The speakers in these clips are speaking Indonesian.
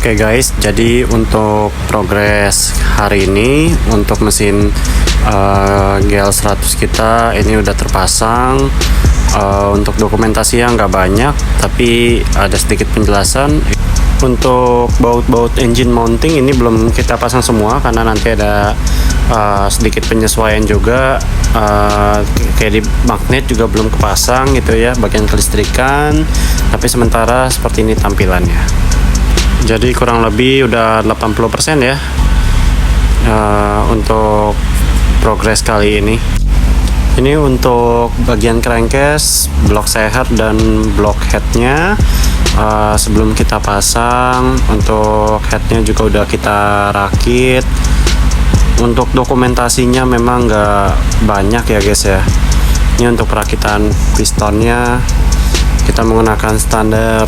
Oke guys, jadi untuk progres hari ini untuk mesin GL100 kita ini udah terpasang. Untuk dokumentasi yang nggak banyak, tapi ada sedikit penjelasan. Untuk baut engine mounting ini belum kita pasang semua karena nanti ada sedikit penyesuaian juga. Kayak di magnet juga belum kepasang gitu ya, bagian kelistrikan. Tapi sementara seperti ini tampilannya. Jadi kurang lebih udah 80% ya untuk progres kali ini. Ini untuk bagian crankcase, blok seher dan blok headnya. Sebelum kita pasang, untuk headnya juga udah kita rakit. Untuk dokumentasinya memang nggak banyak ya guys ya. Ini untuk perakitan pistonnya kita menggunakan standar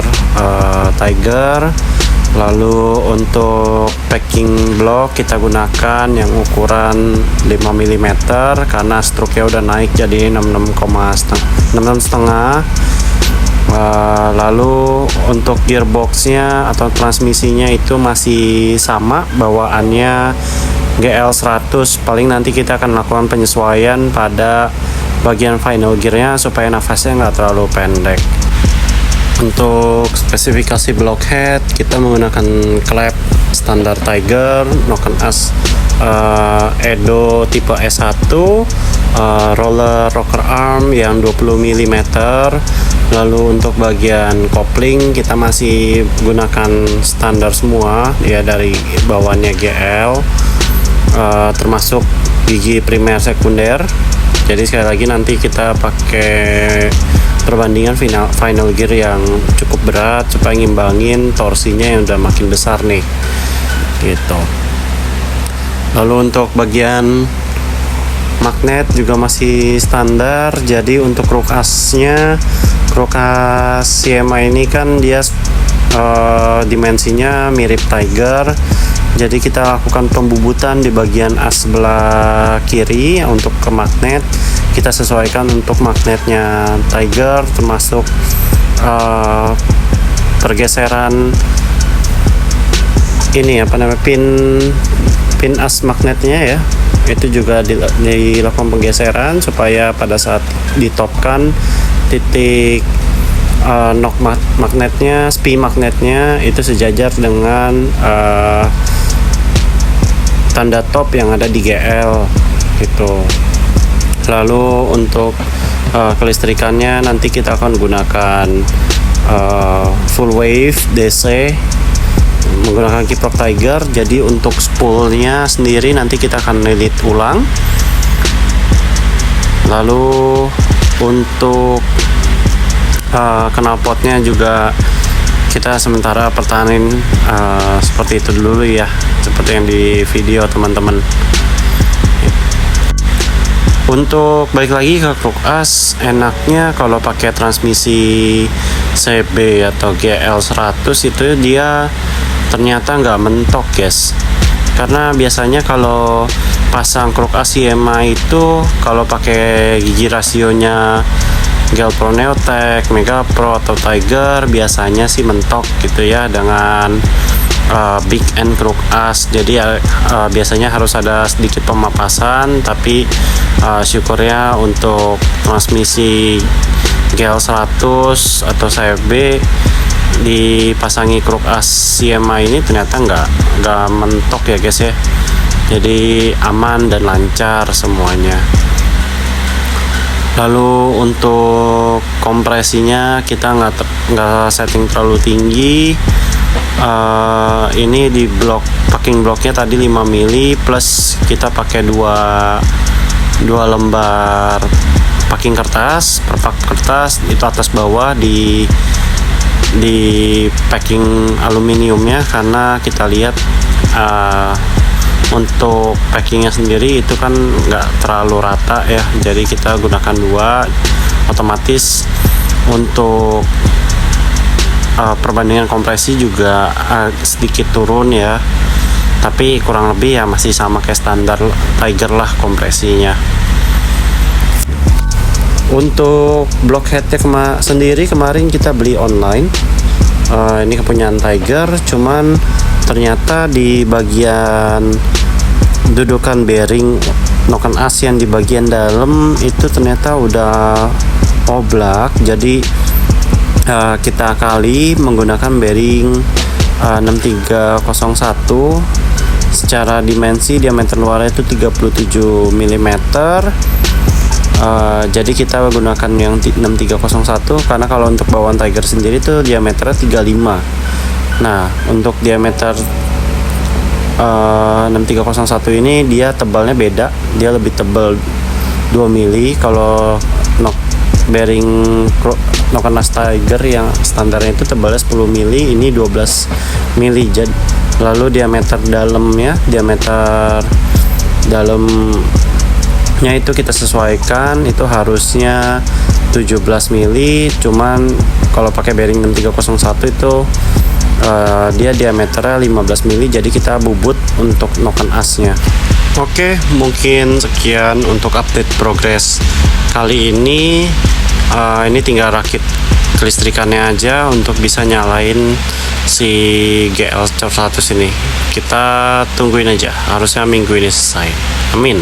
Tiger. Lalu untuk packing block kita gunakan yang ukuran 5 mm karena stroke-nya udah naik jadi 66,5. Lalu untuk gearboxnya atau transmisinya itu masih sama bawaannya GL100. Paling nanti kita akan melakukan penyesuaian pada bagian final gearnya supaya nafasnya nggak terlalu pendek. Untuk spesifikasi blockhead kita menggunakan klep standar Tiger, noken as Edo tipe S1, roller rocker arm yang 20 mm. Lalu untuk bagian kopling kita masih gunakan standar semua ya, dari bawaannya GL, termasuk gigi primer sekunder. Jadi sekali lagi nanti kita pakai perbandingan final gear yang cukup berat supaya ngimbangin torsinya yang udah makin besar nih gitu. Lalu untuk bagian magnet juga masih standar. Jadi untuk kruk asnya, kruk as CMA ini kan dia dimensinya mirip Tiger. Jadi kita lakukan pembubutan di bagian as sebelah kiri untuk ke magnet. Kita sesuaikan untuk magnetnya Tiger, termasuk pergeseran ini apa namanya pin as magnetnya ya. Itu juga dilakukan penggeseran supaya pada saat ditopkan titik knock magnetnya, spi magnetnya itu sejajar dengan tanda top yang ada di GL gitu. Lalu untuk kelistrikannya nanti kita akan gunakan full wave DC menggunakan kiprok Tiger. Jadi untuk spoolnya sendiri nanti kita akan lilit ulang. Lalu untuk knalpotnya juga kita sementara pertahanin seperti itu dulu ya, seperti yang di video teman-teman. Untuk balik lagi ke kruk as, enaknya kalau pakai transmisi CB atau GL100 itu dia ternyata nggak mentok guys. Karena biasanya kalau pasang kruk as CMA itu kalau pakai gigi rasionya GL Pro Neotech, Mega Pro atau Tiger biasanya sih mentok gitu ya dengan big end kruk as. Jadi biasanya harus ada sedikit pemapasan, tapi syukurnya untuk transmisi GL100 atau CB dipasangi kruk as CMA ini ternyata nggak mentok ya guys ya. Jadi aman dan lancar semuanya. Lalu untuk kompresinya kita nggak setting terlalu tinggi. Ini di packing blocknya tadi 5 mili plus kita pakai dua lembar packing kertas per pak kertas itu atas bawah di packing aluminiumnya, karena kita lihat untuk packingnya sendiri itu kan nggak terlalu rata ya, jadi kita gunakan dua, otomatis untuk perbandingan kompresi juga sedikit turun ya, tapi kurang lebih ya masih sama kayak standar Tiger lah kompresinya. Untuk blockheadnya sendiri kemarin kita beli online. Ini kepunyaan Tiger, cuman ternyata di bagian dudukan bearing noken as yang di bagian dalam itu ternyata udah oblak. Jadi kita kali menggunakan bearing 6301. Secara dimensi diameter luarnya itu 37 mm. Jadi kita gunakan yang 6301 karena kalau untuk bawaan Tiger sendiri itu diameternya 35. Nah, untuk diameter 6301 ini dia tebalnya beda, dia lebih tebal 2 mili. Kalau bearing noken as Tiger yang standarnya itu tebalnya 10 mili, ini 12 mili. Jadi lalu diameter dalamnya, diameter dalamnya itu kita sesuaikan, itu harusnya 17 mili. Cuman kalau pakai bearing 6301 itu dia diameternya 15 mili, jadi kita bubut untuk noken asnya. Oke, mungkin sekian untuk update progres kali ini. Ini tinggal rakit kelistrikannya aja untuk bisa nyalain si GL 100 ini. Kita tungguin aja, harusnya minggu ini selesai. Amin.